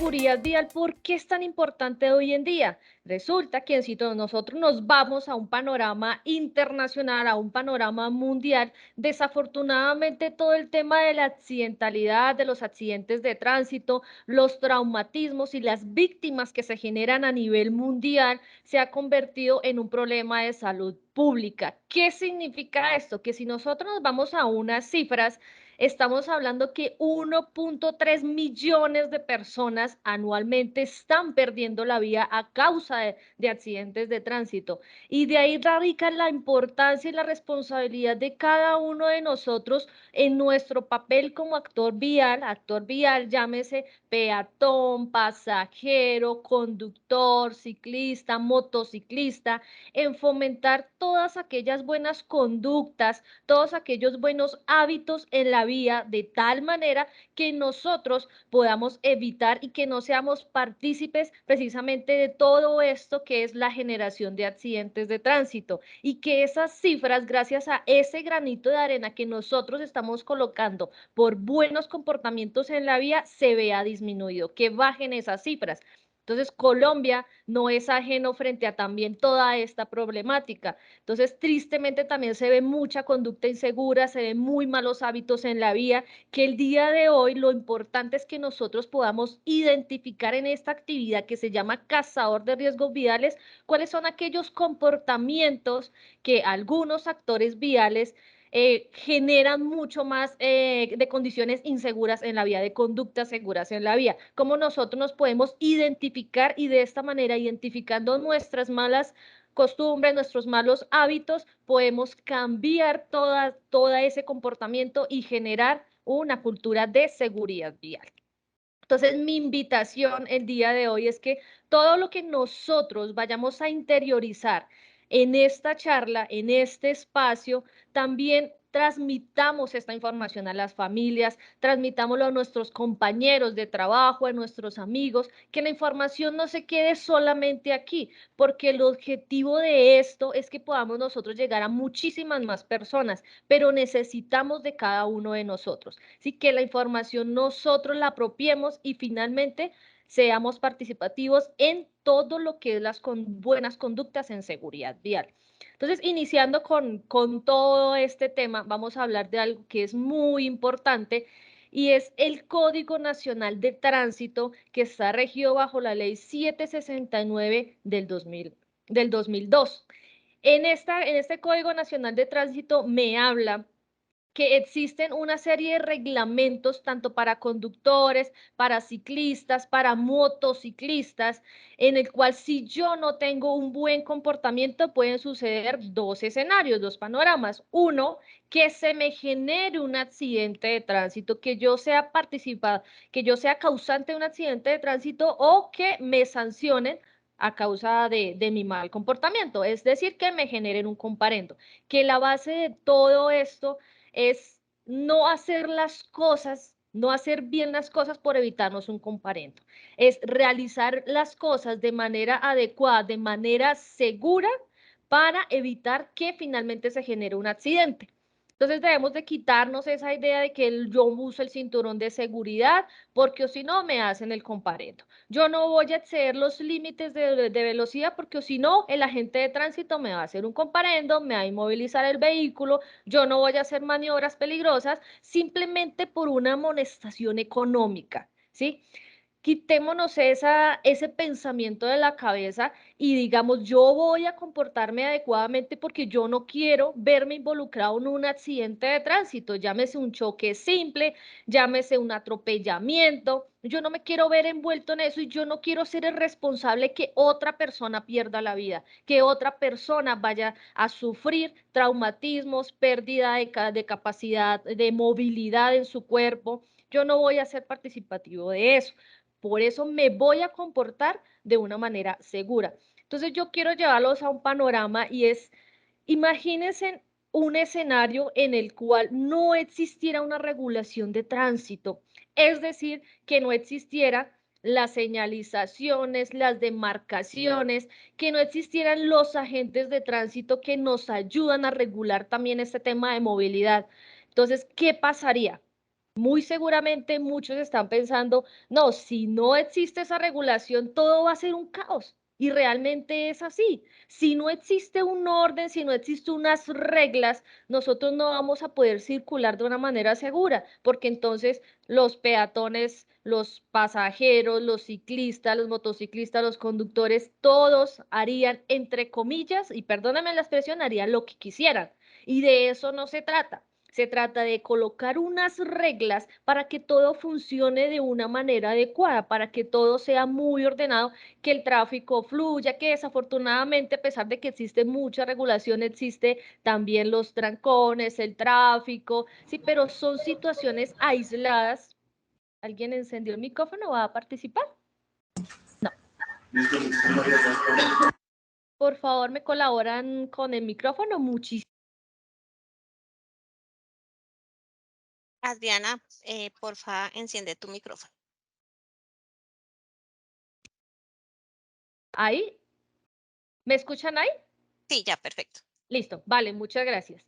seguridad vial, ¿por qué es tan importante hoy en día? Resulta que si nosotros nos vamos a un panorama internacional, a un panorama mundial, desafortunadamente todo el tema de la accidentalidad, de los accidentes de tránsito, los traumatismos y las víctimas que se generan a nivel mundial se ha convertido en un problema de salud pública. ¿Qué significa esto? Que si nosotros nos vamos a unas cifras, estamos hablando que 1.3 millones de personas anualmente están perdiendo la vida a causa de accidentes de tránsito. Y de ahí radica la importancia y la responsabilidad de cada uno de nosotros en nuestro papel como actor vial, llámese peatón, pasajero, conductor, ciclista, motociclista, en fomentar todas aquellas buenas conductas, todos aquellos buenos hábitos en la vía, de tal manera que nosotros podamos evitar y que no seamos partícipes precisamente de todo esto que es la generación de accidentes de tránsito, y que esas cifras, gracias a ese granito de arena que nosotros estamos colocando por buenos comportamientos en la vía, se vea disminuido, que bajen esas cifras. Entonces, Colombia no es ajeno frente a también toda esta problemática. Entonces, tristemente también se ve mucha conducta insegura, se ven muy malos hábitos en la vía, que el día de hoy lo importante es que nosotros podamos identificar en esta actividad que se llama cazador de riesgos viales, cuáles son aquellos comportamientos que algunos actores viales generan mucho más de condiciones inseguras en la vía, de conductas seguras en la vía. Cómo nosotros nos podemos identificar y de esta manera, identificando nuestras malas costumbres, nuestros malos hábitos, podemos cambiar todo ese comportamiento y generar una cultura de seguridad vial. Entonces, mi invitación el día de hoy es que todo lo que nosotros vayamos a interiorizar en esta charla, en este espacio, también transmitamos esta información a las familias, transmitámoslo a nuestros compañeros de trabajo, a nuestros amigos, que la información no se quede solamente aquí, porque el objetivo de esto es que podamos nosotros llegar a muchísimas más personas, pero necesitamos de cada uno de nosotros. Así que la información nosotros la apropiemos y finalmente seamos participativos en todo lo que es las buenas conductas en seguridad vial. Entonces, iniciando con todo este tema, vamos a hablar de algo que es muy importante y es el Código Nacional de Tránsito, que está regido bajo la Ley 769 del 2002. En este Código Nacional de Tránsito me habla que existen una serie de reglamentos tanto para conductores, para ciclistas, para motociclistas, en el cual si yo no tengo un buen comportamiento pueden suceder dos escenarios, dos panoramas. Uno, que se me genere un accidente de tránsito, que yo sea participado, que yo sea causante de un accidente de tránsito o que me sancionen a causa de mi mal comportamiento, es decir, que me generen un comparendo. Que la base de todo esto es no hacer las cosas, no hacer bien las cosas por evitarnos un comparendo. Es realizar las cosas de manera adecuada, de manera segura, para evitar que finalmente se genere un accidente. Entonces debemos de quitarnos esa idea de que yo uso el cinturón de seguridad porque o si no me hacen el comparendo. Yo no voy a exceder los límites de velocidad porque o si no el agente de tránsito me va a hacer un comparendo, me va a inmovilizar el vehículo, yo no voy a hacer maniobras peligrosas simplemente por una amonestación económica, ¿sí? Quitémonos ese pensamiento de la cabeza y digamos, yo voy a comportarme adecuadamente porque yo no quiero verme involucrado en un accidente de tránsito, llámese un choque simple, llámese un atropellamiento. Yo no me quiero ver envuelto en eso y yo no quiero ser el responsable que otra persona pierda la vida, que otra persona vaya a sufrir traumatismos, pérdida de capacidad, de movilidad en su cuerpo. Yo no voy a ser participativo de eso. Por eso me voy a comportar de una manera segura. Entonces yo quiero llevarlos a un panorama y es, imagínense un escenario en el cual no existiera una regulación de tránsito, es decir, que no existiera las señalizaciones, las demarcaciones, que no existieran los agentes de tránsito que nos ayudan a regular también este tema de movilidad. Entonces, ¿qué pasaría? Muy seguramente muchos están pensando, no, si no existe esa regulación, todo va a ser un caos. Y realmente es así. Si no existe un orden, si no existen unas reglas, nosotros no vamos a poder circular de una manera segura, porque entonces los peatones, los pasajeros, los ciclistas, los motociclistas, los conductores, todos harían, entre comillas, y perdóname la expresión, harían lo que quisieran. Y de eso no se trata. Se trata de colocar unas reglas para que todo funcione de una manera adecuada, para que todo sea muy ordenado, que el tráfico fluya, que desafortunadamente, a pesar de que existe mucha regulación, existe también los trancones, el tráfico, sí, pero son situaciones aisladas. ¿Alguien encendió el micrófono? ¿Va a participar? No. Por favor, me colaboran con el micrófono. Muchísimo. Adriana, porfa, enciende tu micrófono. ¿Ahí? ¿Me escuchan ahí? Sí, ya, perfecto. Listo. Vale, muchas gracias.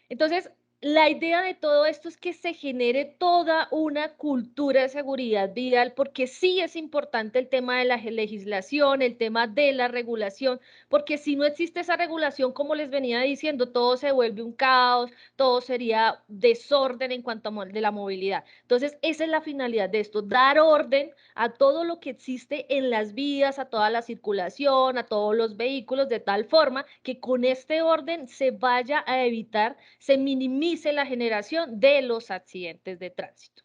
Entonces, la idea de todo esto es que se genere toda una cultura de seguridad vial, porque sí es importante el tema de la legislación, el tema de la regulación, porque si no existe esa regulación, como les venía diciendo, todo se vuelve un caos, todo sería desorden en cuanto a de la movilidad. Entonces, esa es la finalidad de esto, dar orden a todo lo que existe en las vías, a toda la circulación, a todos los vehículos, de tal forma que con este orden se vaya a evitar, se minimice la generación de los accidentes de tránsito.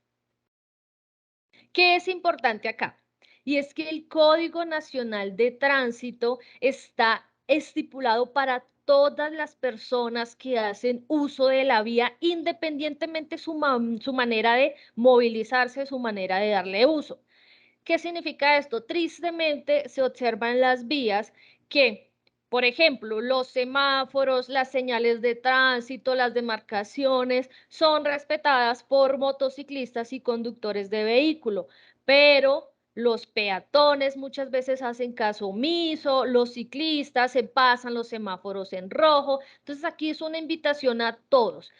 ¿Qué es importante acá? Y es que el Código Nacional de Tránsito está estipulado para todas las personas que hacen uso de la vía, independientemente su manera de movilizarse, su manera de darle uso. ¿Qué significa esto? Tristemente se observa en las vías que, por ejemplo, los semáforos, las señales de tránsito, las demarcaciones son respetadas por motociclistas y conductores de vehículo, pero los peatones muchas veces hacen caso omiso, los ciclistas se pasan los semáforos en rojo. Entonces aquí es una invitación a todos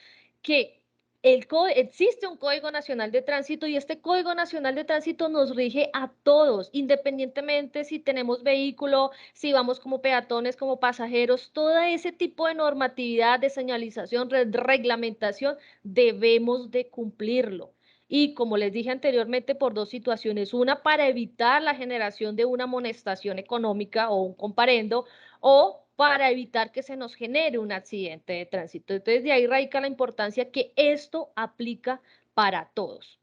que existe un Código Nacional de Tránsito y este Código Nacional de Tránsito nos rige a todos, independientemente si tenemos vehículo, si vamos como peatones, como pasajeros, todo ese tipo de normatividad, de señalización, reglamentación, debemos de cumplirlo. Y como les dije anteriormente, por dos situaciones. Una, para evitar la generación de una amonestación económica o un comparendo, o para evitar que se nos genere un accidente de tránsito. Entonces, de ahí radica la importancia que esto aplica para todos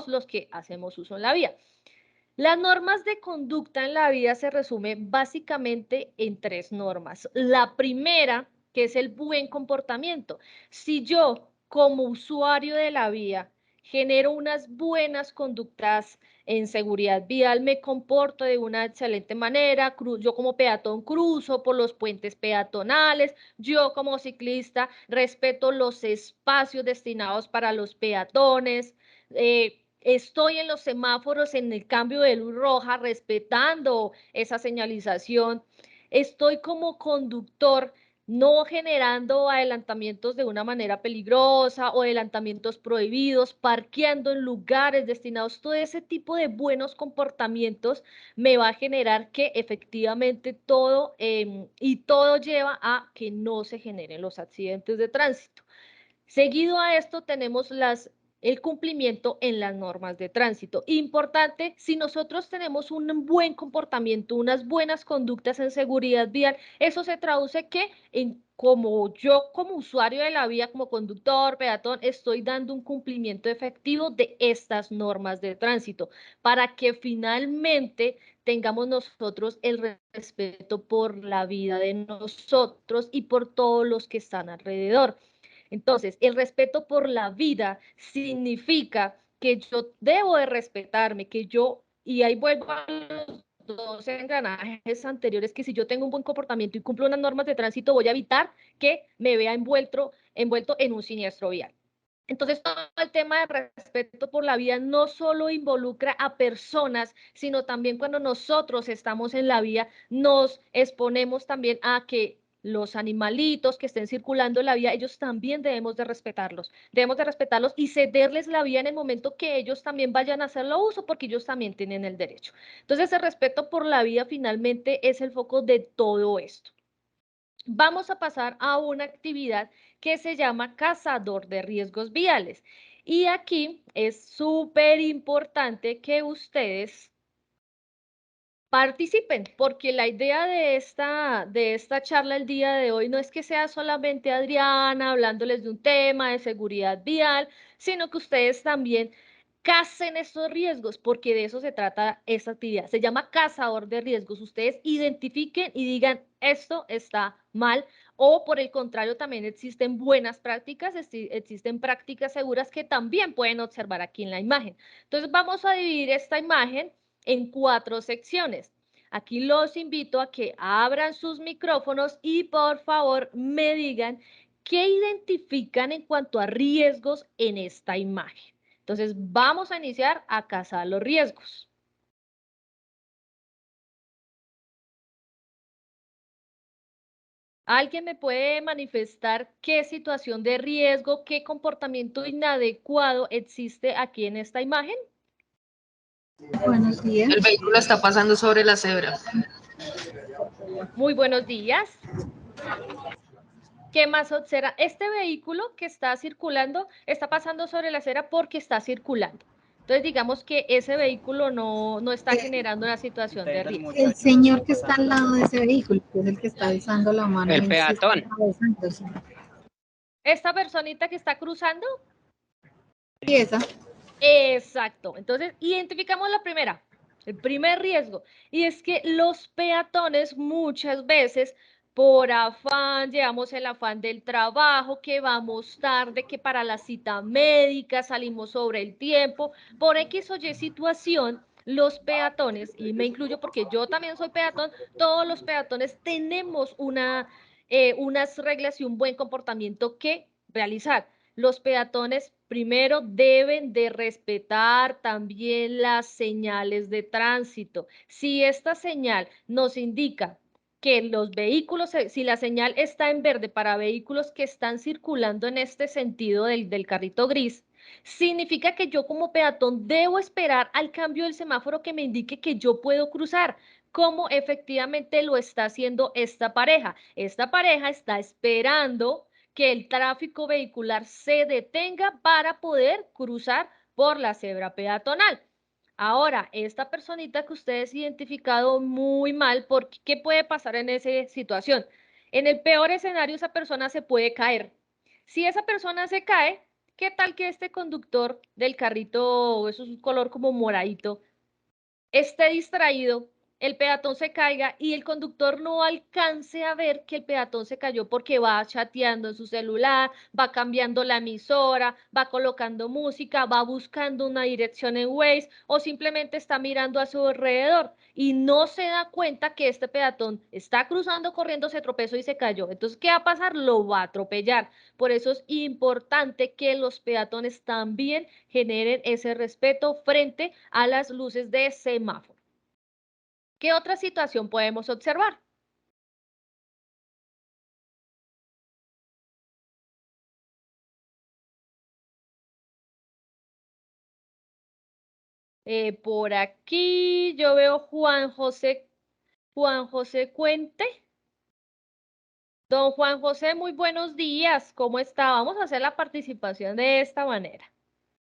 los que hacemos uso en la vía. Las normas de conducta en la vida se resumen básicamente en tres normas. La primera, que es el buen comportamiento. Si yo, como usuario de la vía, genero unas buenas conductas en seguridad vial, me comporto de una excelente manera, yo como peatón cruzo por los puentes peatonales, yo como ciclista respeto los espacios destinados para los peatones, estoy en los semáforos en el cambio de luz roja, respetando esa señalización. Estoy como conductor no generando adelantamientos de una manera peligrosa o adelantamientos prohibidos, parqueando en lugares destinados. Todo ese tipo de buenos comportamientos me va a generar que efectivamente todo y todo lleva a que no se generen los accidentes de tránsito. Seguido a esto tenemos el cumplimiento en las normas de tránsito. Importante, si nosotros tenemos un buen comportamiento, unas buenas conductas en seguridad vial, eso se traduce que en como yo como usuario de la vía, como conductor, peatón, estoy dando un cumplimiento efectivo de estas normas de tránsito para que finalmente tengamos nosotros el respeto por la vida de nosotros y por todos los que están alrededor. Entonces, el respeto por la vida significa que yo debo de respetarme, que yo, y ahí vuelvo a los dos engranajes anteriores, que si yo tengo un buen comportamiento y cumplo unas normas de tránsito, voy a evitar que me vea envuelto en un siniestro vial. Entonces, todo el tema de respeto por la vida no solo involucra a personas, sino también cuando nosotros estamos en la vía, nos exponemos también a que los animalitos que estén circulando en la vía, ellos también debemos de respetarlos. Debemos de respetarlos y cederles la vía en el momento que ellos también vayan a hacerlo uso, porque ellos también tienen el derecho. Entonces, el respeto por la vía finalmente es el foco de todo esto. Vamos a pasar a una actividad que se llama cazador de riesgos viales. Y aquí es súper importante que ustedes participen, porque la idea de esta charla el día de hoy no es que sea solamente Adriana hablándoles de un tema de seguridad vial, sino que ustedes también cacen estos riesgos, porque de eso se trata esta actividad. Se llama cazador de riesgos. Ustedes identifiquen y digan, esto está mal, o por el contrario, también existen buenas prácticas, existen prácticas seguras que también pueden observar aquí en la imagen. Entonces vamos a dividir esta imagen en 4 secciones. Aquí los invito a que abran sus micrófonos y por favor me digan qué identifican en cuanto a riesgos en esta imagen. Entonces vamos a iniciar a cazar los riesgos. ¿Alguien me puede manifestar qué situación de riesgo, qué comportamiento inadecuado existe aquí en esta imagen? Buenos días. El vehículo está pasando sobre la cebra. Muy buenos días. ¿Qué más observa? Este vehículo que está circulando está pasando sobre la acera porque está circulando. Entonces, digamos que ese vehículo no está generando una situación de riesgo. El señor que está al lado de ese vehículo, que es el que está alzando la mano. El peatón. ¿Esta personita que está cruzando? Y esa. Exacto. Entonces, identificamos la primera, el primer riesgo. Y es que los peatones muchas veces por afán, llevamos el afán del trabajo, que vamos tarde, que para la cita médica salimos sobre el tiempo, por X o Y situación, los peatones, y me incluyo porque yo también soy peatón, todos los peatones tenemos unas reglas y un buen comportamiento que realizar. Los peatones primero deben de respetar también las señales de tránsito. Si esta señal nos indica que los vehículos, si la señal está en verde para vehículos que están circulando en este sentido del carrito gris, significa que yo como peatón debo esperar al cambio del semáforo que me indique que yo puedo cruzar, como efectivamente lo está haciendo esta pareja. Esta pareja está esperando que el tráfico vehicular se detenga para poder cruzar por la cebra peatonal. Ahora, esta personita que ustedes identificado muy mal, porque ¿qué puede pasar en esa situación? En el peor escenario, esa persona se puede caer. Si esa persona se cae, ¿qué tal que este conductor del carrito, eso es un color como moradito, esté distraído, el peatón se caiga y el conductor no alcance a ver que el peatón se cayó porque va chateando en su celular, va cambiando la emisora, va colocando música, va buscando una dirección en Waze o simplemente está mirando a su alrededor y no se da cuenta que este peatón está cruzando, corriendo, se tropezó y se cayó? Entonces, ¿qué va a pasar? Lo va a atropellar. Por eso es importante que los peatones también generen ese respeto frente a las luces de semáforo. ¿Qué otra situación podemos observar? Por aquí yo veo Juan José Cuente. Don Juan José, muy buenos días. ¿Cómo está? Vamos a hacer la participación de esta manera.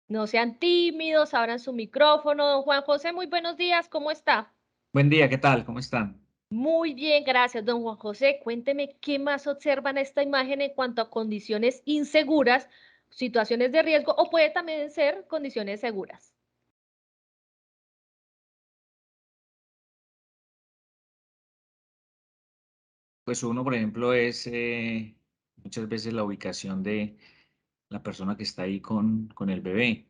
No sean tímidos, abran su micrófono. Don Juan José, muy buenos días. ¿Cómo está? Buen día, ¿qué tal? ¿Cómo están? Muy bien, gracias, don Juan José. Cuénteme qué más observan esta imagen en cuanto a condiciones inseguras, situaciones de riesgo o puede también ser condiciones seguras. Pues uno, por ejemplo, es muchas veces la ubicación de la persona que está ahí con el bebé.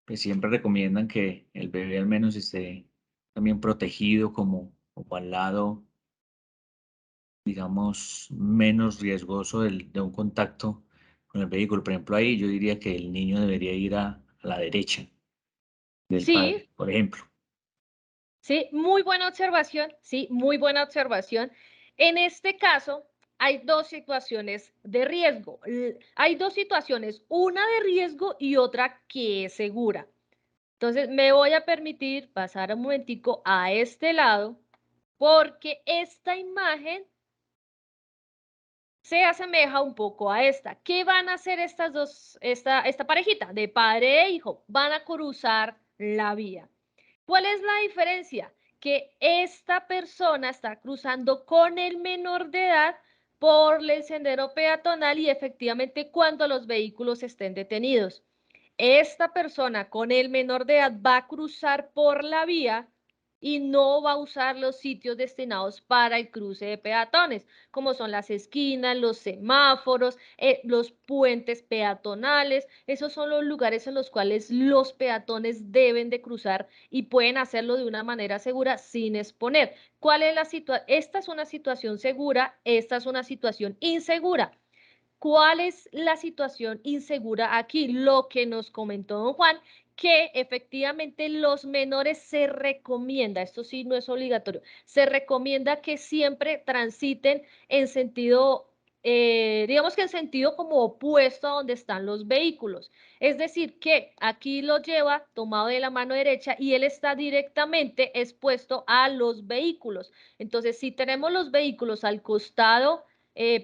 Pues siempre recomiendan que el bebé al menos esté también protegido como al lado, digamos, menos riesgoso de un contacto con el vehículo. Por ejemplo, ahí yo diría que el niño debería ir a la derecha del Sí, padre, por ejemplo. sí, muy buena observación, sí, muy buena observación. En este caso, hay dos situaciones de riesgo. Hay dos situaciones, una de riesgo y otra que es segura. Entonces me voy a permitir pasar un momentico a este lado porque esta imagen se asemeja un poco a esta. ¿Qué van a hacer estas dos, esta parejita de padre e hijo? Van a cruzar la vía. ¿Cuál es la diferencia? Que esta persona está cruzando con el menor de edad por el sendero peatonal y efectivamente cuando los vehículos estén detenidos. Esta persona con el menor de edad va a cruzar por la vía y no va a usar los sitios destinados para el cruce de peatones, como son las esquinas, los semáforos, los puentes peatonales. Esos son los lugares en los cuales los peatones deben de cruzar y pueden hacerlo de una manera segura sin exponer. ¿Cuál es la situación? Esta es una situación segura, esta es una situación insegura. ¿Cuál es la situación insegura aquí? Lo que nos comentó don Juan, que efectivamente los menores se recomienda, esto sí no es obligatorio, se recomienda que siempre transiten en sentido, digamos que en sentido como opuesto a donde están los vehículos. Es decir, que aquí lo lleva tomado de la mano derecha y él está directamente expuesto a los vehículos. Entonces, si tenemos los vehículos al costado,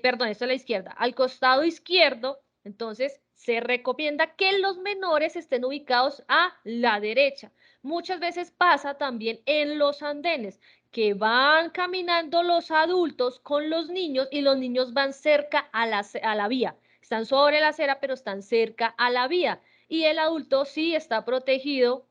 perdón, esto es la izquierda, al costado izquierdo, entonces se recomienda que los menores estén ubicados a la derecha. Muchas veces pasa también en los andenes, que van caminando los adultos con los niños y los niños van cerca a la vía. Están sobre la acera, pero están cerca a la vía. Y el adulto sí está protegido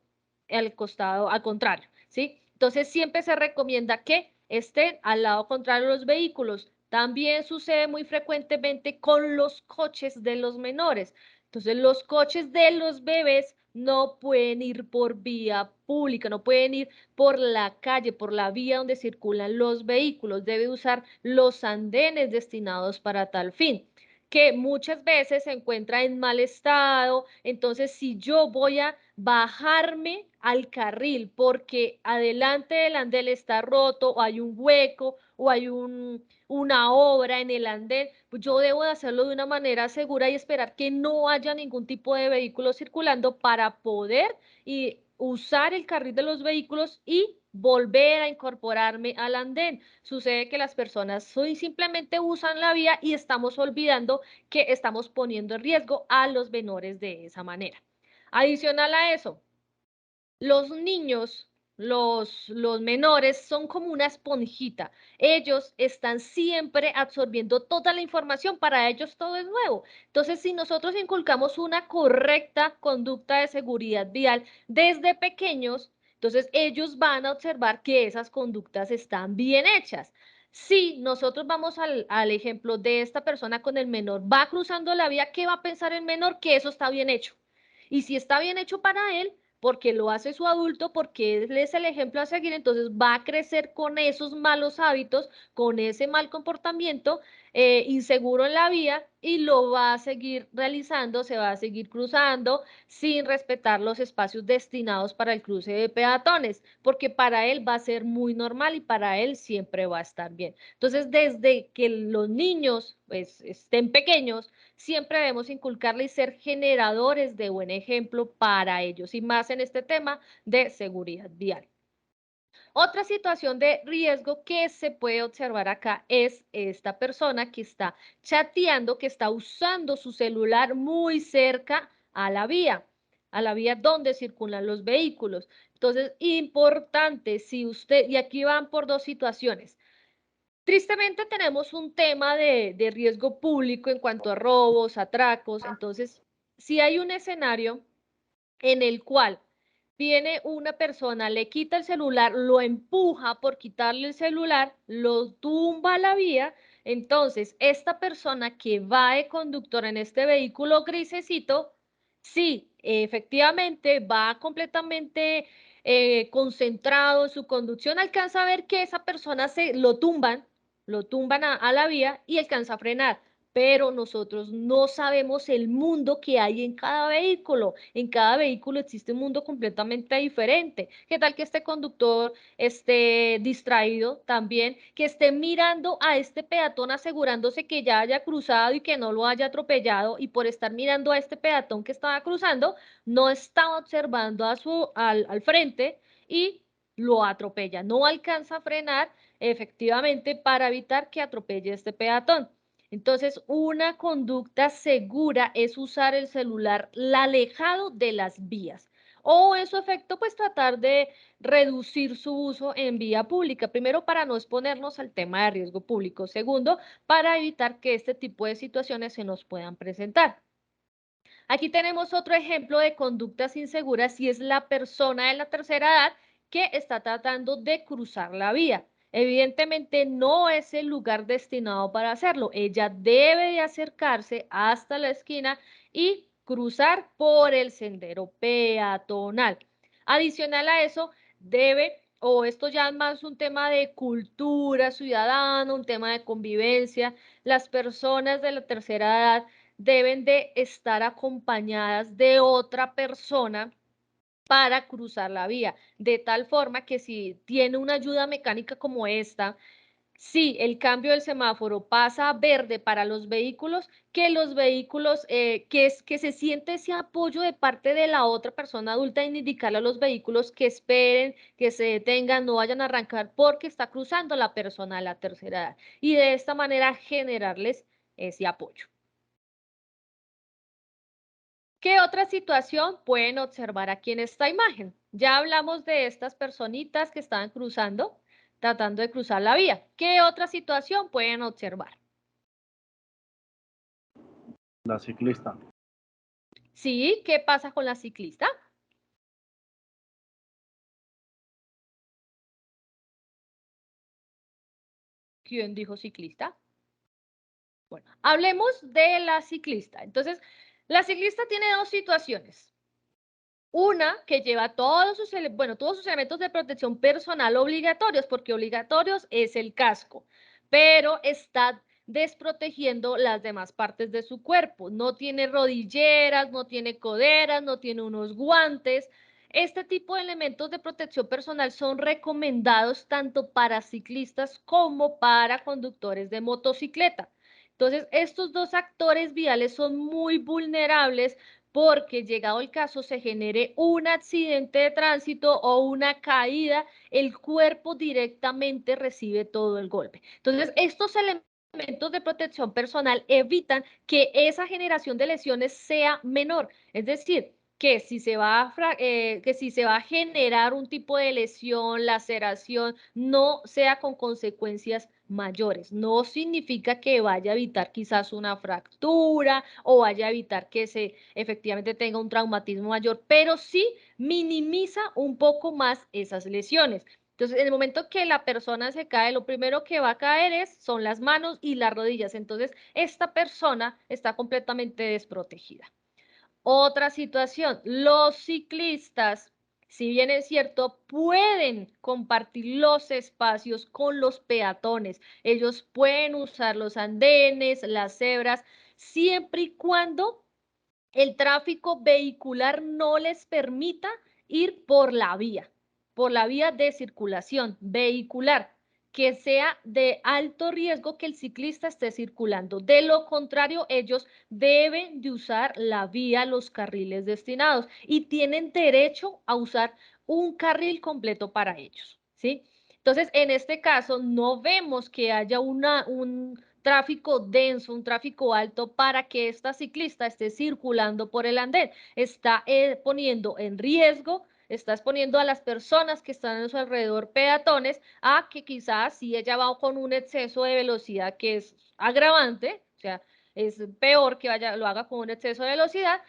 al costado, al contrario, ¿sí? Entonces siempre se recomienda que estén al lado contrario de los vehículos. También sucede muy frecuentemente con los coches de los menores. Entonces, los coches de los bebés no pueden ir por vía pública, no pueden ir por la calle, por la vía donde circulan los vehículos. Debe usar los andenes destinados para tal fin, que muchas veces se encuentra en mal estado. Entonces, si yo voy a bajarme al carril porque adelante del andén está roto o hay un hueco o hay una obra en el andén, pues yo debo de hacerlo de una manera segura y esperar que no haya ningún tipo de vehículo circulando para poder usar el carril de los vehículos y volver a incorporarme al andén. Sucede que las personas simplemente usan la vía y estamos olvidando que estamos poniendo en riesgo a los menores de esa manera. Adicional a eso, los niños, los menores son como una esponjita. Ellos están siempre absorbiendo toda la información. Para ellos todo es nuevo. Entonces, si nosotros inculcamos una correcta conducta de seguridad vial desde pequeños, entonces ellos van a observar que esas conductas están bien hechas. Si nosotros vamos al ejemplo de esta persona con el menor, va cruzando la vía, ¿qué va a pensar el menor? Que eso está bien hecho. Y si está bien hecho para él, porque lo hace su adulto, porque él es el ejemplo a seguir, entonces va a crecer con esos malos hábitos, con ese mal comportamiento, inseguro en la vía y lo va a seguir realizando, se va a seguir cruzando sin respetar los espacios destinados para el cruce de peatones, porque para él va a ser muy normal y para él siempre va a estar bien. Entonces, desde que los niños pues, estén pequeños, siempre debemos inculcarle y ser generadores de buen ejemplo para ellos y más en este tema de seguridad vial. Otra situación de riesgo que se puede observar acá es esta persona que está chateando, que está usando su celular muy cerca a la vía donde circulan los vehículos. Entonces, importante, si usted, y aquí van por dos situaciones. Tristemente tenemos un tema de riesgo público en cuanto a robos, atracos. Entonces, si hay un escenario en el cual viene una persona, le quita el celular, lo empuja por quitarle el celular, lo tumba a la vía, entonces esta persona que va de conductor en este vehículo grisecito, sí, efectivamente va completamente concentrado en su conducción, alcanza a ver que esa persona lo tumban a la vía y alcanza a frenar. pero nosotros no sabemos el mundo que hay en cada vehículo. En cada vehículo existe un mundo completamente diferente. ¿Qué tal que este conductor esté distraído también, que esté mirando a este peatón asegurándose que ya haya cruzado y que no lo haya atropellado, y por estar mirando a este peatón que estaba cruzando, no estaba observando al frente y lo atropella, no alcanza a frenar efectivamente para evitar que atropelle este peatón? Entonces, una conducta segura es usar el celular alejado de las vías, o en su efecto, pues tratar de reducir su uso en vía pública. Primero, para no exponernos al tema de riesgo público. Segundo, para evitar que este tipo de situaciones se nos puedan presentar. Aquí tenemos otro ejemplo de conductas inseguras y es la persona de la tercera edad que está tratando de cruzar la vía. Evidentemente no es el lugar destinado para hacerlo. Ella debe de acercarse hasta la esquina y cruzar por el sendero peatonal. Adicional a eso, o esto ya es más un tema de cultura ciudadana, un tema de convivencia, las personas de la tercera edad deben de estar acompañadas de otra persona para cruzar la vía, de tal forma que si tiene una ayuda mecánica como esta, si el cambio del semáforo pasa a verde para los vehículos, que los vehículos, que se siente ese apoyo de parte de la otra persona adulta en indicarle a los vehículos que esperen, que se detengan, no vayan a arrancar porque está cruzando la persona de la tercera edad. Y de esta manera generarles ese apoyo. ¿Qué otra situación pueden observar aquí en esta imagen? Ya hablamos de estas personitas que estaban cruzando, tratando de cruzar la vía. ¿Qué otra situación pueden observar? La ciclista. Sí, ¿qué pasa con la ciclista? ¿Quién dijo ciclista? Bueno, hablemos de la ciclista. Entonces, la ciclista tiene dos situaciones. Una que lleva todos sus elementos de protección personal obligatorios, porque obligatorios es el casco, pero está desprotegiendo las demás partes de su cuerpo. No tiene rodilleras, no tiene coderas, no tiene unos guantes. Este tipo de elementos de protección personal son recomendados tanto para ciclistas como para conductores de motocicleta. Entonces, estos dos actores viales son muy vulnerables porque llegado el caso se genere un accidente de tránsito o una caída, el cuerpo directamente recibe todo el golpe. Entonces, estos elementos de protección personal evitan que esa generación de lesiones sea menor. Es decir, que si se va a generar un tipo de lesión, laceración, no sea con consecuencias mayores. No significa que vaya a evitar quizás una fractura o vaya a evitar que se efectivamente tenga un traumatismo mayor, pero sí minimiza un poco más esas lesiones. Entonces, en el momento que la persona se cae, lo primero que va a caer son las manos y las rodillas. Entonces, esta persona está completamente desprotegida. Otra situación, los ciclistas, si bien es cierto, pueden compartir los espacios con los peatones. Ellos pueden usar los andenes, las cebras, siempre y cuando el tráfico vehicular no les permita ir por la vía de circulación vehicular, que sea de alto riesgo que el ciclista esté circulando. De lo contrario, ellos deben de usar la vía, los carriles destinados y tienen derecho a usar un carril completo para ellos, ¿sí? Entonces, en este caso, no vemos que haya un tráfico denso, un tráfico alto para que esta ciclista esté circulando por el andén. Está poniendo en riesgo, está exponiendo a las personas que están en su alrededor, peatones, a que quizás si ella va con un exceso de velocidad que es agravante, o sea, es peor que lo haga con un exceso de velocidad,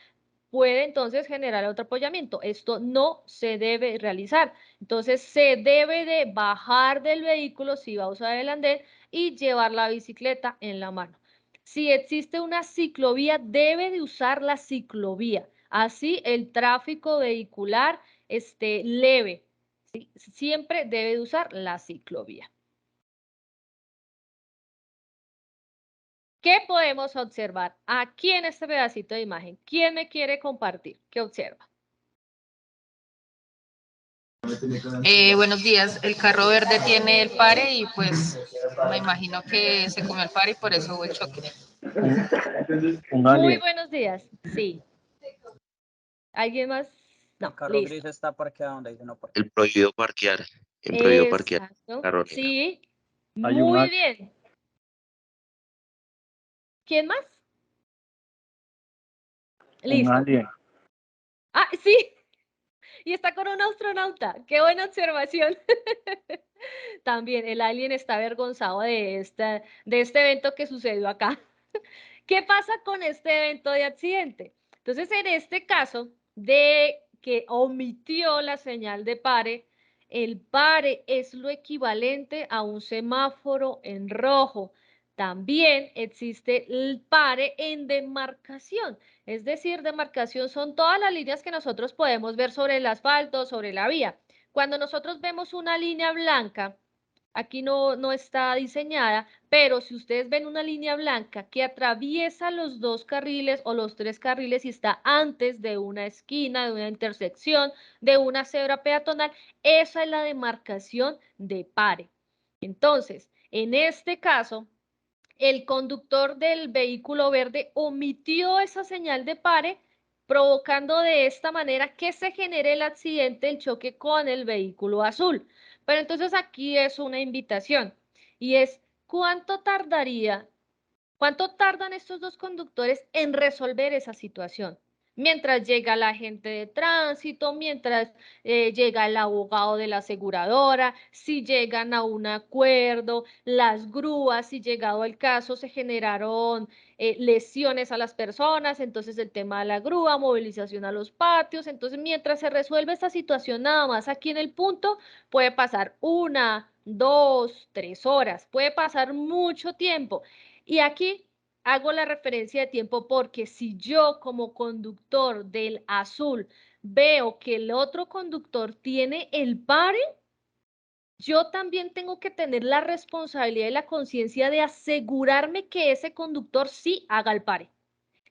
puede entonces generar otro apoyamiento. Esto no se debe realizar. Entonces se debe de bajar del vehículo si va a usar el andén y llevar la bicicleta en la mano. Si existe una ciclovía, debe de usar la ciclovía. Así el tráfico vehicular esté leve. ¿Sí? Siempre debe de usar la ciclovía. ¿Qué podemos observar aquí en este pedacito de imagen? ¿Quién me quiere compartir? ¿Qué observa? Buenos días. El carro verde tiene el pare y pues me imagino que se comió el pare y por eso hubo el choque. Un Muy alien. buenos días. Sí. ¿Alguien más? No, El carro listo. gris está parqueado donde dice no parquear. El prohibido parquear. El prohibido parquear. Exacto. Carro negro. Sí. Hay un Muy alien. bien. ¿Quién más? Un Listo. alien. Ah, sí. Y está con un astronauta. Qué buena observación. También el alien está avergonzado de este evento que sucedió acá. ¿Qué pasa con este evento de accidente? Entonces, en este caso de que omitió la señal de pare, el pare es lo equivalente a un semáforo en rojo. También existe el pare en demarcación, es decir, demarcación son todas las líneas que nosotros podemos ver sobre el asfalto, sobre la vía. Cuando nosotros vemos una línea blanca, aquí no está diseñada, pero si ustedes ven una línea blanca que atraviesa los 2 carriles o los 3 carriles y está antes de una esquina, de una intersección, de una cebra peatonal, esa es la demarcación de pare. Entonces, en este caso, el conductor del vehículo verde omitió esa señal de pare, provocando de esta manera que se genere el accidente, el choque con el vehículo azul. Pero entonces aquí es una invitación y es ¿cuánto tardan estos dos conductores en resolver esa situación? Mientras llega la agente de tránsito, mientras llega el abogado de la aseguradora, si llegan a un acuerdo, las grúas, si llegado el caso se generaron lesiones a las personas, entonces el tema de la grúa, movilización a los patios, entonces mientras se resuelve esta situación nada más aquí en el punto, puede pasar 1, 2, 3 horas, puede pasar mucho tiempo. Y aquí hago la referencia de tiempo porque si yo como conductor del azul veo que el otro conductor tiene el pare, yo también tengo que tener la responsabilidad y la conciencia de asegurarme que ese conductor sí haga el pare.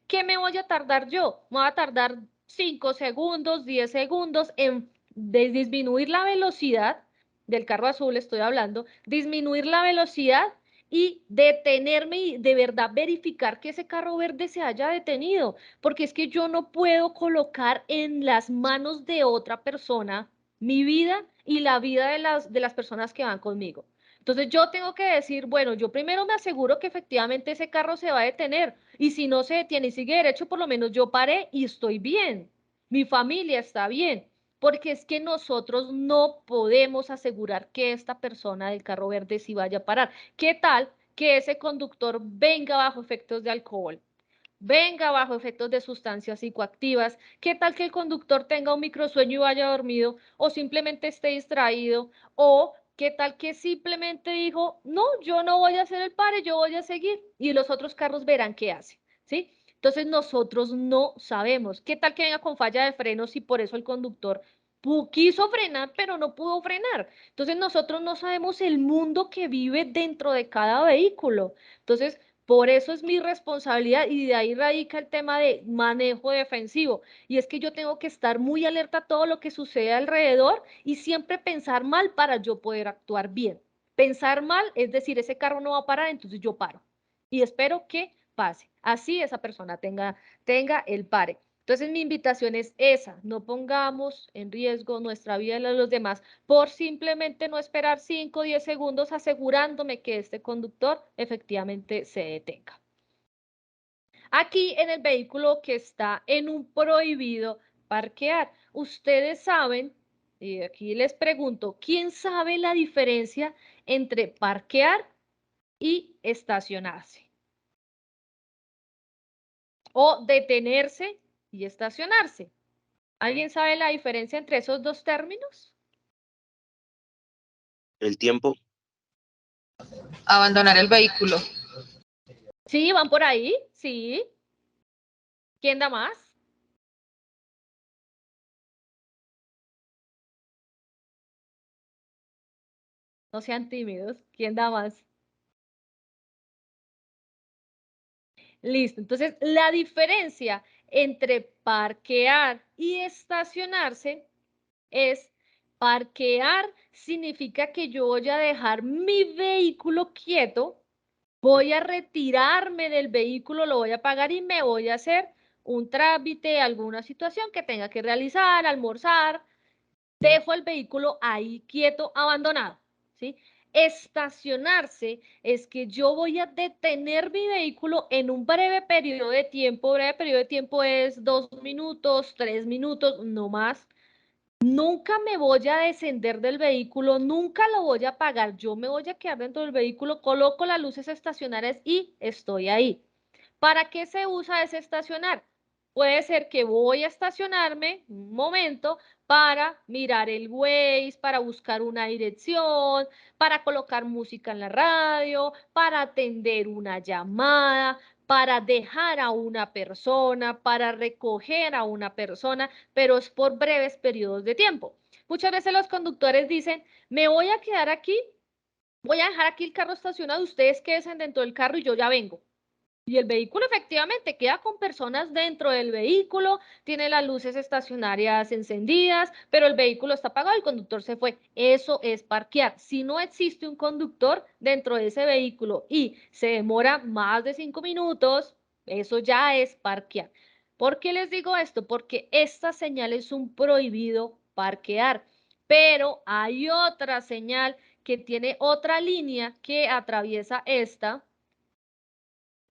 ¿Qué me voy a tardar yo? Me voy a tardar 5 segundos, 10 segundos en disminuir la velocidad del carro azul, estoy hablando, disminuir la velocidad y detenerme y de verdad verificar que ese carro verde se haya detenido, porque es que yo no puedo colocar en las manos de otra persona mi vida y la vida de las personas que van conmigo. Entonces yo tengo que decir, bueno, yo primero me aseguro que efectivamente ese carro se va a detener y si no se detiene y sigue derecho, por lo menos yo paré y estoy bien. Mi familia está bien, porque es que nosotros no podemos asegurar que esta persona del carro verde sí vaya a parar. ¿Qué tal que ese conductor venga bajo efectos de alcohol? Venga bajo efectos de sustancias psicoactivas, qué tal que el conductor tenga un microsueño y vaya dormido o simplemente esté distraído o qué tal que simplemente dijo, no, yo no voy a hacer el pare, yo voy a seguir y los otros carros verán qué hace, ¿sí? Entonces nosotros no sabemos, qué tal que venga con falla de frenos y por eso el conductor quiso frenar, pero no pudo frenar. Entonces nosotros no sabemos el mundo que vive dentro de cada vehículo. Entonces, por eso es mi responsabilidad y de ahí radica el tema de manejo defensivo. Y es que yo tengo que estar muy alerta a todo lo que sucede alrededor y siempre pensar mal para yo poder actuar bien. Pensar mal es decir, ese carro no va a parar, entonces yo paro. Y espero que pase. Así esa persona tenga el pare. Entonces mi invitación es esa, no pongamos en riesgo nuestra vida y la de los demás por simplemente no esperar 5 o 10 segundos asegurándome que este conductor efectivamente se detenga. Aquí en el vehículo que está en un prohibido parquear, ustedes saben, y aquí les pregunto, ¿quién sabe la diferencia entre parquear y estacionarse? O detenerse y estacionarse. ¿Alguien sabe la diferencia entre esos dos términos? El tiempo. Abandonar el vehículo. Sí, van por ahí, sí. ¿Quién da más? No sean tímidos. ¿Quién da más? Listo. Entonces, la diferencia entre parquear y estacionarse es parquear significa que yo voy a dejar mi vehículo quieto, voy a retirarme del vehículo, lo voy a pagar y me voy a hacer un trámite, alguna situación que tenga que realizar, almorzar, dejo el vehículo ahí quieto, abandonado, ¿sí? Estacionarse es que yo voy a detener mi vehículo en un breve periodo de tiempo es 2 minutos, 3 minutos, no más. Nunca me voy a descender del vehículo, nunca lo voy a apagar, yo me voy a quedar dentro del vehículo, coloco las luces estacionarias y estoy ahí. ¿Para qué se usa ese estacionar? Puede ser que voy a estacionarme un momento para mirar el Waze, para buscar una dirección, para colocar música en la radio, para atender una llamada, para dejar a una persona, para recoger a una persona, pero es por breves periodos de tiempo. Muchas veces los conductores dicen, me voy a quedar aquí, voy a dejar aquí el carro estacionado, ustedes quédense dentro del carro y yo ya vengo. Y el vehículo efectivamente queda con personas dentro del vehículo, tiene las luces estacionarias encendidas, pero el vehículo está apagado, el conductor se fue. Eso es parquear. Si no existe un conductor dentro de ese vehículo y se demora más de 5 minutos, eso ya es parquear. ¿Por qué les digo esto? Porque esta señal es un prohibido parquear, pero hay otra señal que tiene otra línea que atraviesa esta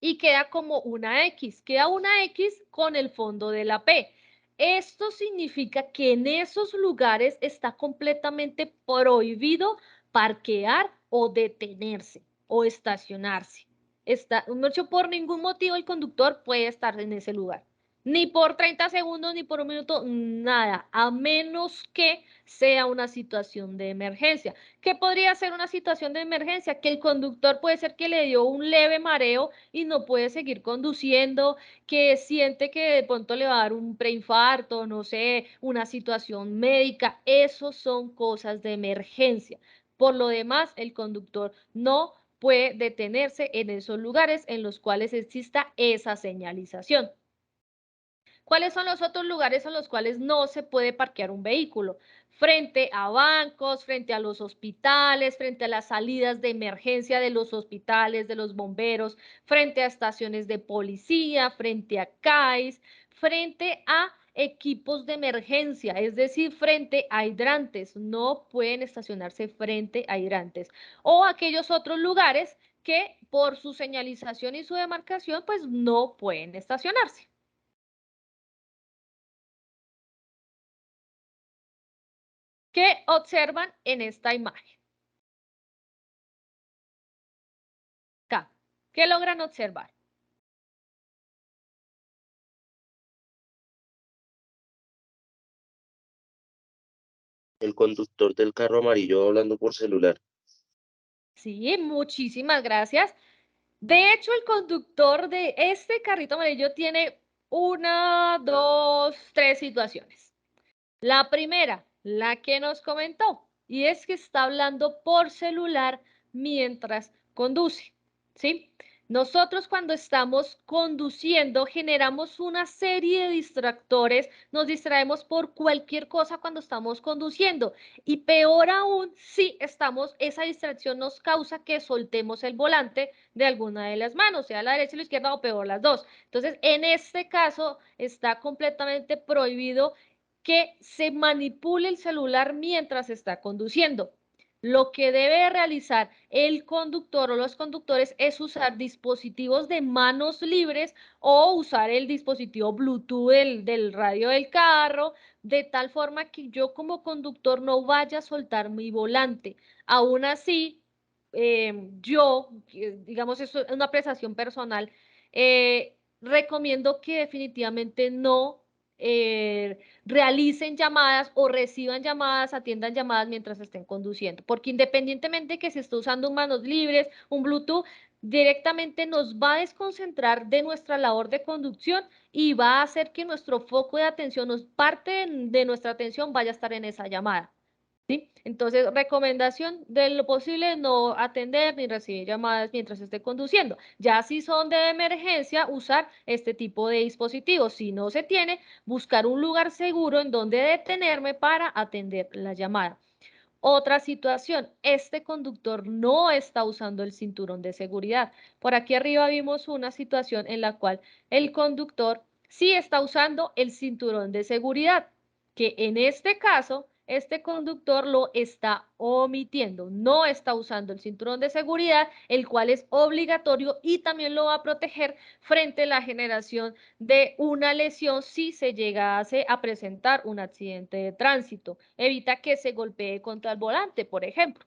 y queda como una X, queda una X con el fondo de la P. Esto significa que en esos lugares está completamente prohibido parquear o detenerse o estacionarse. No hecho por ningún motivo el conductor puede estar en ese lugar. Ni por 30 segundos, ni por un minuto, nada, a menos que sea una situación de emergencia. ¿Qué podría ser una situación de emergencia? Que el conductor puede ser que le dio un leve mareo y no puede seguir conduciendo, que siente que de pronto le va a dar un preinfarto, no sé, una situación médica. Esos son cosas de emergencia. Por lo demás, el conductor no puede detenerse en esos lugares en los cuales exista esa señalización. ¿Cuáles son los otros lugares en los cuales no se puede parquear un vehículo? Frente a bancos, frente a los hospitales, frente a las salidas de emergencia de los hospitales, de los bomberos, frente a estaciones de policía, frente a CAIS, frente a equipos de emergencia, es decir, frente a hidrantes. No pueden estacionarse frente a hidrantes. O aquellos otros lugares que por su señalización y su demarcación, pues no pueden estacionarse. ¿Qué observan en esta imagen? Acá. ¿Qué logran observar? El conductor del carro amarillo hablando por celular. Sí, muchísimas gracias. De hecho, el conductor de este carrito amarillo tiene una, dos, tres situaciones. La primera, la que nos comentó, y es que está hablando por celular mientras conduce, ¿sí? Nosotros cuando estamos conduciendo generamos una serie de distractores, nos distraemos por cualquier cosa cuando estamos conduciendo y peor aún si esa distracción nos causa que soltemos el volante de alguna de las manos, sea la derecha o la izquierda o peor las dos. Entonces, en este caso está completamente prohibido que se manipule el celular mientras está conduciendo. Lo que debe realizar el conductor o los conductores es usar dispositivos de manos libres o usar el dispositivo Bluetooth del radio del carro, de tal forma que yo como conductor no vaya a soltar mi volante. Aún así, digamos, eso es una apreciación personal, recomiendo que definitivamente no realicen llamadas o reciban llamadas, atiendan llamadas mientras estén conduciendo, porque independientemente de que se esté usando manos libres, un Bluetooth, directamente nos va a desconcentrar de nuestra labor de conducción y va a hacer que nuestro foco de atención, parte de nuestra atención vaya a estar en esa llamada. ¿Sí? Entonces, recomendación de lo posible no atender ni recibir llamadas mientras esté conduciendo. Ya si son de emergencia, usar este tipo de dispositivos. Si no se tiene, buscar un lugar seguro en donde detenerme para atender la llamada. Otra situación, este conductor no está usando el cinturón de seguridad. Por aquí arriba vimos una situación en la cual el conductor sí está usando el cinturón de seguridad, que en este caso, este conductor lo está omitiendo, no está usando el cinturón de seguridad, el cual es obligatorio y también lo va a proteger frente a la generación de una lesión si se llegase a presentar un accidente de tránsito. Evita que se golpee contra el volante, por ejemplo.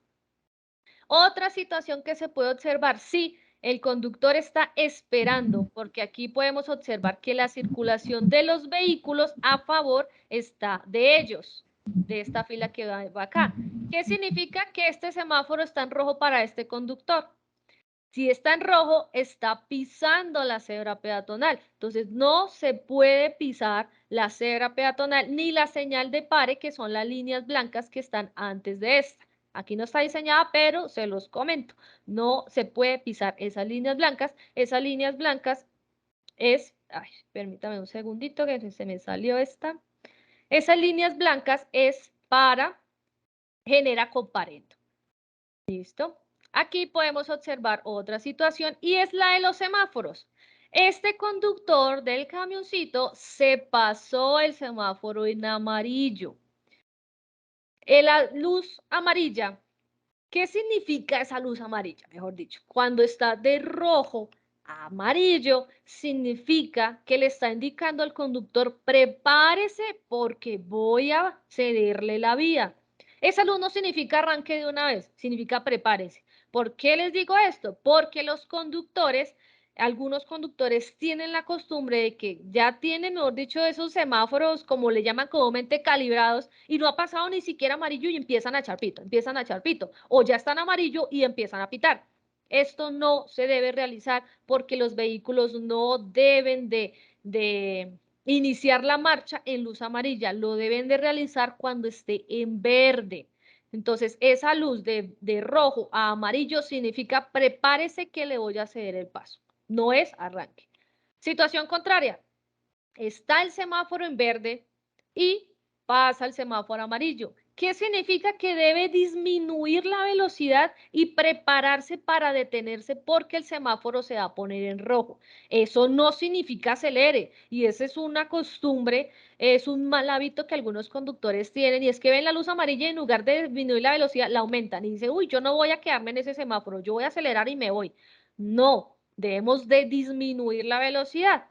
Otra situación que se puede observar, si el conductor está esperando, porque aquí podemos observar que la circulación de los vehículos a favor está de ellos, de esta fila que va acá. ¿Qué significa? Que este semáforo está en rojo para este conductor. Si está en rojo, está pisando la cebra peatonal. Entonces, no se puede pisar la cebra peatonal ni la señal de pare, que son las líneas blancas que están antes de esta. Aquí no está diseñada, pero se los comento. No se puede pisar esas líneas blancas. Esas líneas blancas es... Ay, permítame un segundito que se me salió esta. Esas líneas blancas es para genera comparendo. ¿Listo? Aquí podemos observar otra situación y es la de los semáforos. Este conductor del camioncito se pasó el semáforo en amarillo. La luz amarilla, ¿qué significa esa luz amarilla? Mejor dicho, cuando está de rojo a amarillo, significa que le está indicando al conductor, prepárese porque voy a cederle la vía. Esa luz no significa arranque de una vez, significa prepárese. ¿Por qué les digo esto? Porque los conductores, algunos conductores tienen la costumbre de que ya tienen, mejor dicho, esos semáforos, como le llaman comúnmente, calibrados, y no ha pasado ni siquiera amarillo y empiezan a echar pito, o ya están amarillo y empiezan a pitar. Esto no se debe realizar porque los vehículos no deben de iniciar la marcha en luz amarilla, lo deben de realizar cuando esté en verde. Entonces, esa luz de rojo a amarillo significa prepárese que le voy a ceder el paso. No es arranque. Situación contraria. Está el semáforo en verde y pasa el semáforo amarillo. ¿Qué significa? Que debe disminuir la velocidad y prepararse para detenerse porque el semáforo se va a poner en rojo. Eso no significa acelere y esa es una costumbre, es un mal hábito que algunos conductores tienen y es que ven la luz amarilla y en lugar de disminuir la velocidad la aumentan y dicen, uy, yo no voy a quedarme en ese semáforo, yo voy a acelerar y me voy. No, debemos de disminuir la velocidad.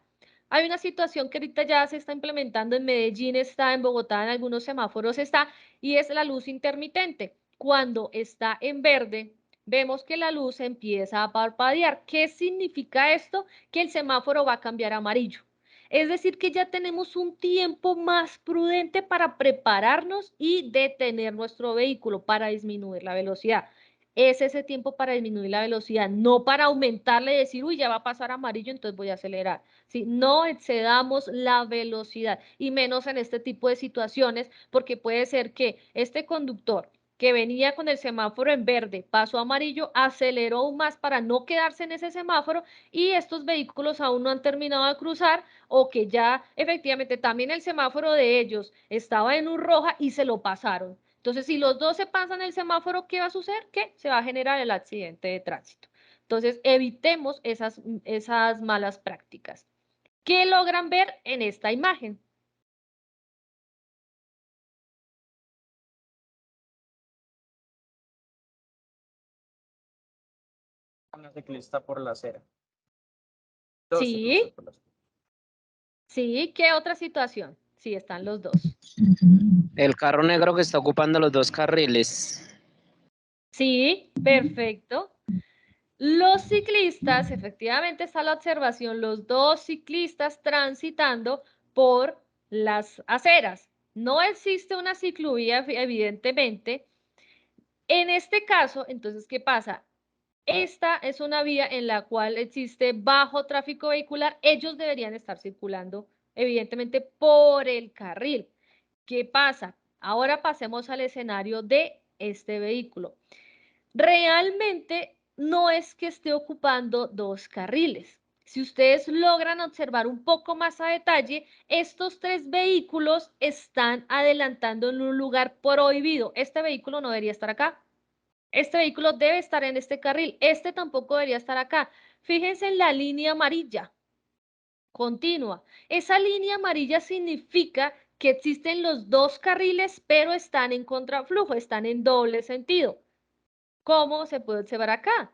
Hay una situación que ahorita ya se está implementando en Medellín, está en Bogotá, en algunos semáforos está, y es la luz intermitente. Cuando está en verde, vemos que la luz empieza a parpadear. ¿Qué significa esto? Que el semáforo va a cambiar a amarillo. Es decir, que ya tenemos un tiempo más prudente para prepararnos y detener nuestro vehículo para disminuir la velocidad. Es ese tiempo para disminuir la velocidad, no para aumentarle y decir, uy, ya va a pasar amarillo, entonces voy a acelerar. ¿Sí? No excedamos la velocidad y menos en este tipo de situaciones, porque puede ser que este conductor que venía con el semáforo en verde, pasó a amarillo, aceleró aún más para no quedarse en ese semáforo y estos vehículos aún no han terminado de cruzar o que ya efectivamente también el semáforo de ellos estaba en un roja y se lo pasaron. Entonces, si los dos se pasan el semáforo, ¿qué va a suceder? Que se va a generar el accidente de tránsito. Entonces, evitemos esas malas prácticas. ¿Qué logran ver en esta imagen? Un ciclista por la acera. Dos Sí, ciclistas por la acera. sí, ¿qué otra situación? Sí, están los dos. El carro negro que está ocupando los dos carriles. Sí, perfecto. Los ciclistas, efectivamente está la observación, los dos ciclistas transitando por las aceras. No existe una ciclovía, evidentemente. En este caso, entonces, ¿qué pasa? Esta es una vía en la cual existe bajo tráfico vehicular. Ellos deberían estar circulando, evidentemente, por el carril. ¿Qué pasa? Ahora pasemos al escenario de este vehículo. Realmente no es que esté ocupando dos carriles. Si ustedes logran observar un poco más a detalle, estos tres vehículos están adelantando en un lugar prohibido. Este vehículo no debería estar acá. Este vehículo debe estar en este carril. Este tampoco debería estar acá. Fíjense en la línea amarilla continua. Esa línea amarilla significa que existen los dos carriles, pero están en contraflujo, están en doble sentido. ¿Cómo se puede observar acá?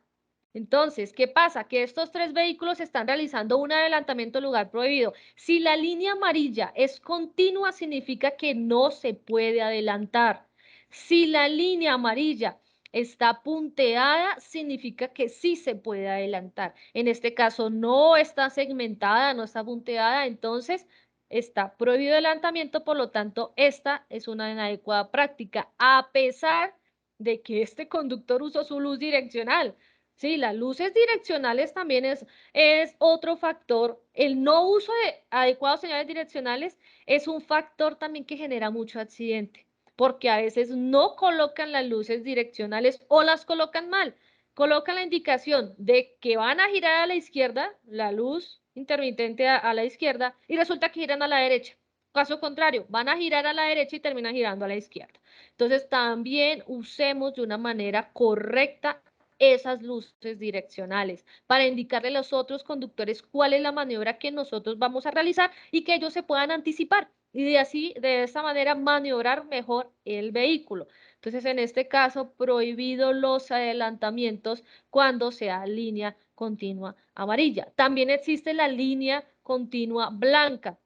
Entonces, ¿qué pasa? Que estos tres vehículos están realizando un adelantamiento en lugar prohibido. Si la línea amarilla es continua, significa que no se puede adelantar. Si la línea amarilla está punteada, significa que sí se puede adelantar. En este caso no está segmentada, no está punteada, entonces está prohibido el adelantamiento, por lo tanto, esta es una inadecuada práctica, a pesar de que este conductor usó su luz direccional. Sí, las luces direccionales también es otro factor. El no uso de adecuados señales direccionales es un factor también que genera mucho accidente, porque a veces no colocan las luces direccionales o las colocan mal. Colocan la indicación de que van a girar a la izquierda, la luz intermitente a la izquierda, y resulta que giran a la derecha. Caso contrario, van a girar a la derecha y terminan girando a la izquierda. Entonces, también usemos de una manera correcta esas luces direccionales para indicarle a los otros conductores cuál es la maniobra que nosotros vamos a realizar y que ellos se puedan anticipar y de esa manera maniobrar mejor el vehículo. Entonces, en este caso, prohibido los adelantamientos cuando sea línea continua amarilla. También existe la línea continua blanca.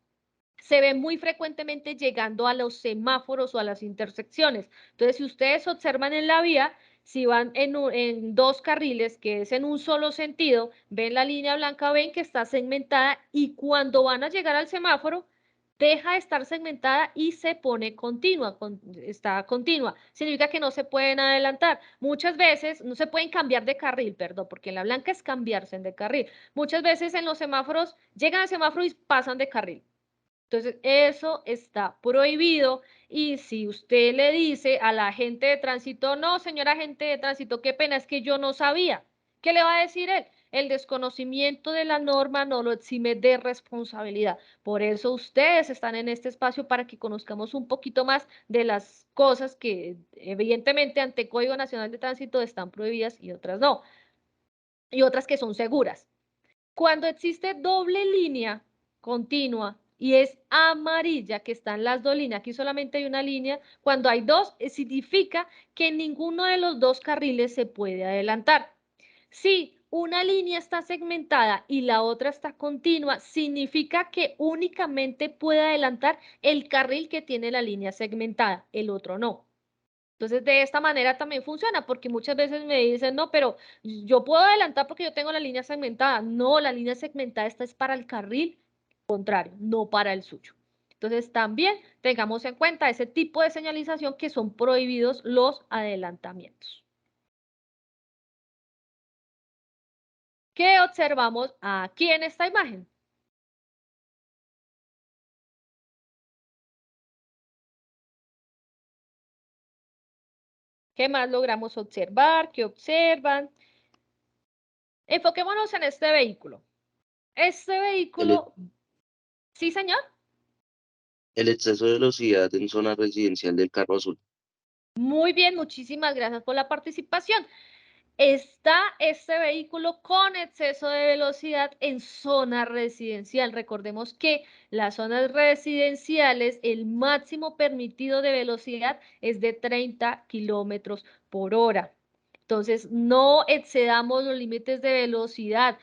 Se ve muy frecuentemente llegando a los semáforos o a las intersecciones. Entonces, si ustedes observan en la vía, si van en dos carriles, que es en un solo sentido, ven la línea blanca, ven que está segmentada y cuando van a llegar al semáforo, deja de estar segmentada y se pone continua, está continua. Significa que no se pueden adelantar. Muchas veces no se pueden cambiar de carril, perdón, porque en la blanca es cambiarse de carril. Muchas veces en los semáforos llegan al semáforo y pasan de carril. Entonces, eso está prohibido y si usted le dice a la agente de tránsito, no, señora agente de tránsito, qué pena, es que yo no sabía. ¿Qué le va a decir él? El desconocimiento de la norma no lo exime de responsabilidad. Por eso ustedes están en este espacio para que conozcamos un poquito más de las cosas que evidentemente ante Código Nacional de Tránsito están prohibidas y otras no. Y otras que son seguras. Cuando existe doble línea continua y es amarilla, que están las dos líneas, aquí solamente hay una línea, cuando hay dos, significa que ninguno de los dos carriles se puede adelantar. Si una línea está segmentada y la otra está continua, significa que únicamente puede adelantar el carril que tiene la línea segmentada, el otro no. Entonces, de esta manera también funciona, porque muchas veces me dicen, no, pero yo puedo adelantar porque yo tengo la línea segmentada. No, la línea segmentada esta es para el carril contrario, no para el suyo. Entonces, también tengamos en cuenta ese tipo de señalización que son prohibidos los adelantamientos. ¿Qué observamos aquí en esta imagen? ¿Qué más logramos observar? ¿Qué observan? Enfoquémonos en este vehículo. Este vehículo, ¿sí, señor? El exceso de velocidad en zona residencial del carro azul. Muy bien, muchísimas gracias por la participación. Está este vehículo con exceso de velocidad en zona residencial. Recordemos que las zonas residenciales, el máximo permitido de velocidad es de 30 kilómetros por hora. Entonces, no excedamos los límites de velocidad.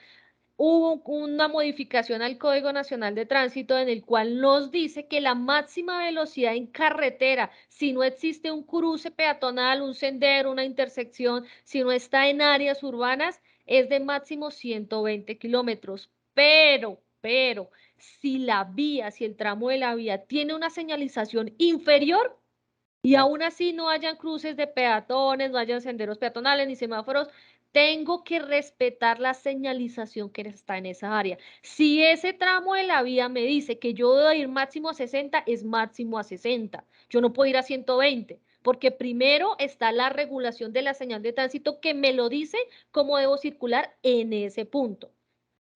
Hubo una modificación al Código Nacional de Tránsito en el cual nos dice que la máxima velocidad en carretera, si no existe un cruce peatonal, un sendero, una intersección, si no está en áreas urbanas, es de máximo 120 kilómetros. Pero, si la vía, si el tramo de la vía tiene una señalización inferior, y aún así no hayan cruces de peatones, no hayan senderos peatonales ni semáforos, tengo que respetar la señalización que está en esa área. Si ese tramo de la vía me dice que yo debo ir máximo a 60, es máximo a 60. Yo no puedo ir a 120, porque primero está la regulación de la señal de tránsito que me lo dice cómo debo circular en ese punto.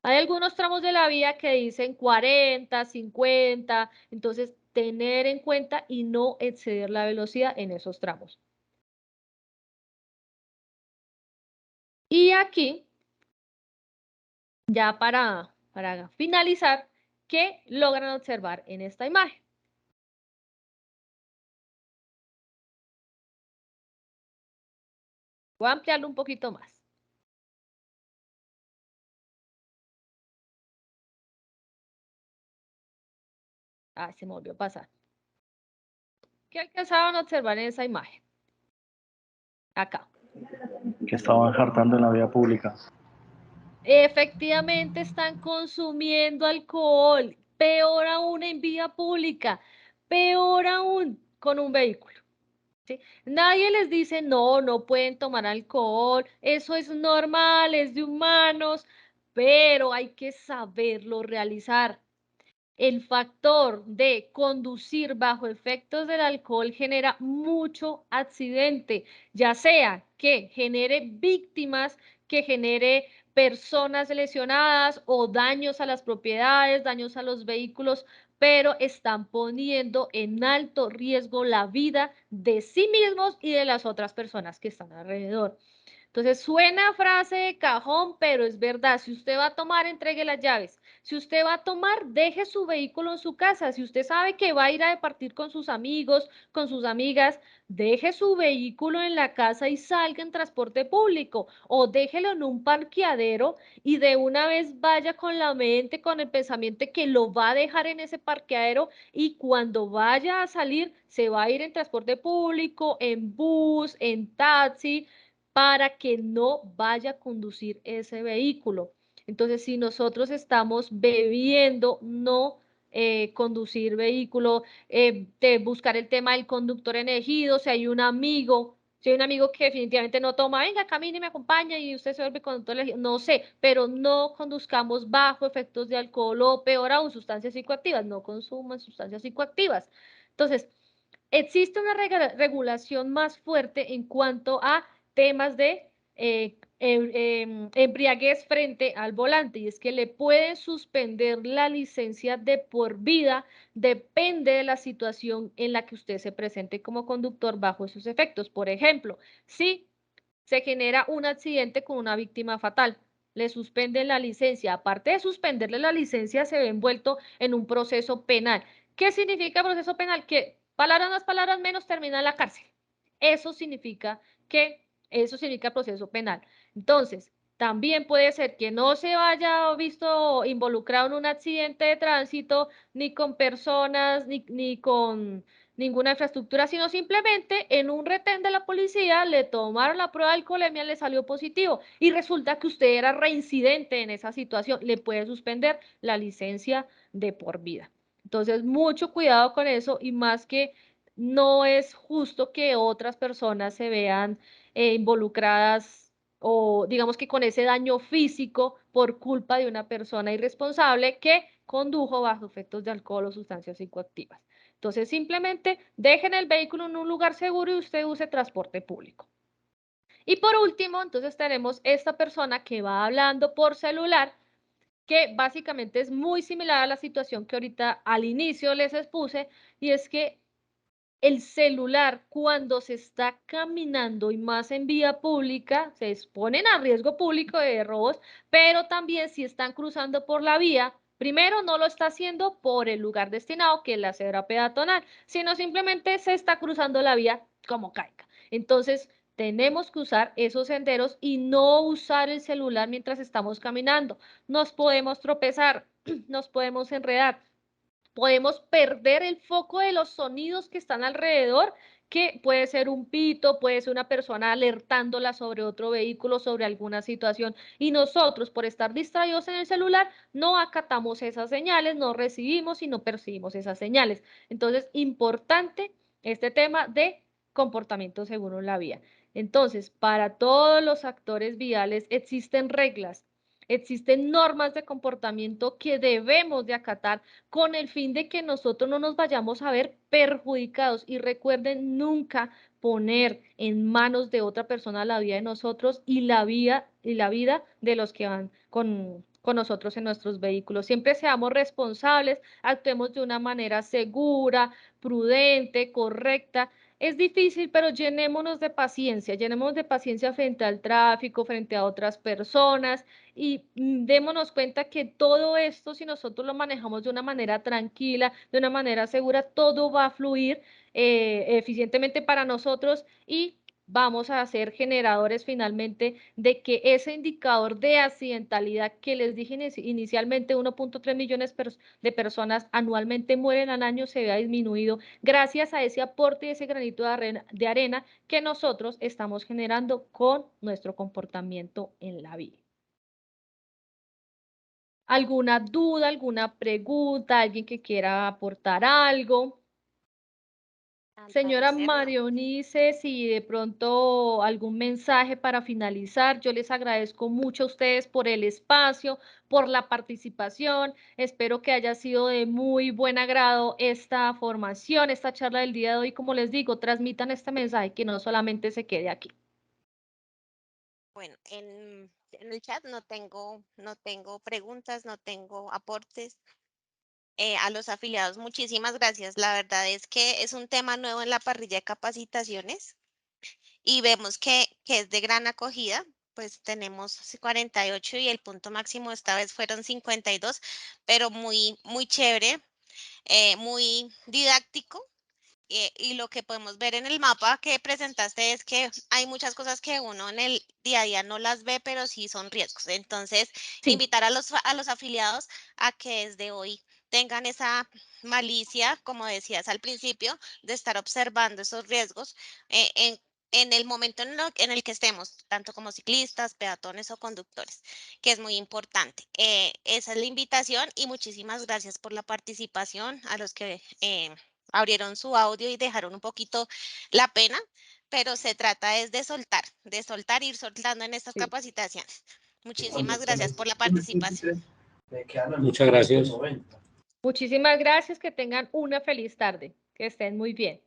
Hay algunos tramos de la vía que dicen 40, 50, entonces tener en cuenta y no exceder la velocidad en esos tramos. Y aquí, ya para finalizar, ¿qué logran observar en esta imagen? Voy a ampliarlo un poquito más. Ah, se me volvió a pasar. ¿Qué alcanzaban a observar en esa imagen? Acá. Que estaban jartando en la vía pública. Efectivamente están consumiendo alcohol, peor aún en vía pública, peor aún con un vehículo. ¿Sí? Nadie les dice, no, no pueden tomar alcohol, eso es normal, es de humanos, pero hay que saberlo realizar. El factor de conducir bajo efectos del alcohol genera mucho accidente, ya sea que genere víctimas, que genere personas lesionadas o daños a las propiedades, daños a los vehículos, pero están poniendo en alto riesgo la vida de sí mismos y de las otras personas que están alrededor. Entonces suena frase de cajón, pero es verdad. Si usted va a tomar, entregue las llaves. Si usted va a tomar, deje su vehículo en su casa. Si usted sabe que va a ir a departir con sus amigos, con sus amigas, deje su vehículo en la casa y salga en transporte público o déjelo en un parqueadero y de una vez vaya con la mente, con el pensamiento que lo va a dejar en ese parqueadero y cuando vaya a salir, se va a ir en transporte público, en bus, en taxi para que no vaya a conducir ese vehículo. Entonces, si nosotros estamos bebiendo, no conducir vehículo, de buscar el tema del conductor elegido, si hay un amigo que definitivamente no toma, venga, camine y me acompaña y usted se vuelve conductor elegido, no sé, pero no conduzcamos bajo efectos de alcohol o peor aún, sustancias psicoactivas, no consuman sustancias psicoactivas. Entonces, existe una regulación más fuerte en cuanto a temas de embriaguez frente al volante y es que le pueden suspender la licencia de por vida, depende de la situación en la que usted se presente como conductor bajo esos efectos. Por ejemplo, si se genera un accidente con una víctima fatal, le suspenden la licencia. Aparte de suspenderle la licencia, se ve envuelto en un proceso penal. ¿Qué significa proceso penal? Que palabras más, palabras menos, termina en la cárcel. Eso significa proceso penal. Entonces, también puede ser que no se haya visto involucrado en un accidente de tránsito, ni con personas, ni con ninguna infraestructura, sino simplemente en un retén de la policía le tomaron la prueba de alcoholemia, le salió positivo y resulta que usted era reincidente en esa situación, le puede suspender la licencia de por vida. Entonces, mucho cuidado con eso y más que no es justo que otras personas se vean involucradas o digamos que con ese daño físico por culpa de una persona irresponsable que condujo bajo efectos de alcohol o sustancias psicoactivas. Entonces, simplemente dejen el vehículo en un lugar seguro y usted use transporte público. Y por último, entonces tenemos esta persona que va hablando por celular, que básicamente es muy similar a la situación que ahorita al inicio les expuse, y es que el celular cuando se está caminando y más en vía pública, se exponen a riesgo público de robos, pero también si están cruzando por la vía, primero no lo está haciendo por el lugar destinado, que es la cebra peatonal, sino simplemente se está cruzando la vía como caiga. Entonces, tenemos que usar esos senderos y no usar el celular mientras estamos caminando. Nos podemos tropezar, nos podemos enredar. Podemos perder el foco de los sonidos que están alrededor, que puede ser un pito, puede ser una persona alertándola sobre otro vehículo, sobre alguna situación, y nosotros por estar distraídos en el celular no acatamos esas señales, no recibimos y no percibimos esas señales. Entonces, importante este tema de comportamiento seguro en la vía. Entonces, para todos los actores viales existen reglas, existen normas de comportamiento que debemos de acatar con el fin de que nosotros no nos vayamos a ver perjudicados. Y recuerden nunca poner en manos de otra persona la vida de nosotros y la vida de los que van con nosotros en nuestros vehículos. Siempre seamos responsables, actuemos de una manera segura, prudente, correcta. Es difícil, pero llenémonos de paciencia frente al tráfico, frente a otras personas y démonos cuenta que todo esto, si nosotros lo manejamos de una manera tranquila, de una manera segura, todo va a fluir eficientemente para nosotros y vamos a ser generadores finalmente de que ese indicador de accidentalidad que les dije inicialmente, 1.3 millones de personas anualmente mueren al año, se vea disminuido gracias a ese aporte y ese granito de arena que nosotros estamos generando con nuestro comportamiento en la vía. ¿Alguna duda, alguna pregunta, alguien que quiera aportar algo? Señora Marionice, si de pronto algún mensaje para finalizar, yo les agradezco mucho a ustedes por el espacio, por la participación. Espero que haya sido de muy buen agrado esta formación, esta charla del día de hoy. Como les digo, transmitan este mensaje que no solamente se quede aquí. Bueno, en el chat no tengo preguntas, no tengo aportes. A los afiliados, muchísimas gracias. La verdad es que es un tema nuevo en la parrilla de capacitaciones y vemos que es de gran acogida. Pues tenemos 48 y el punto máximo esta vez fueron 52, pero muy chévere, muy didáctico. Y lo que podemos ver en el mapa que presentaste es que hay muchas cosas que uno en el día a día no las ve, pero sí son riesgos. Entonces, Sí. invitar a los afiliados a que desde hoy tengan esa malicia, como decías al principio, de estar observando esos riesgos en el momento en el que estemos, tanto como ciclistas, peatones o conductores, que es muy importante. Esa es la invitación y muchísimas gracias por la participación a los que abrieron su audio y dejaron un poquito la pena, pero se trata es de soltar, ir soltando en estas capacitaciones. Muchísimas gracias por la participación. Muchas gracias. Muchísimas gracias, que tengan una feliz tarde, que estén muy bien.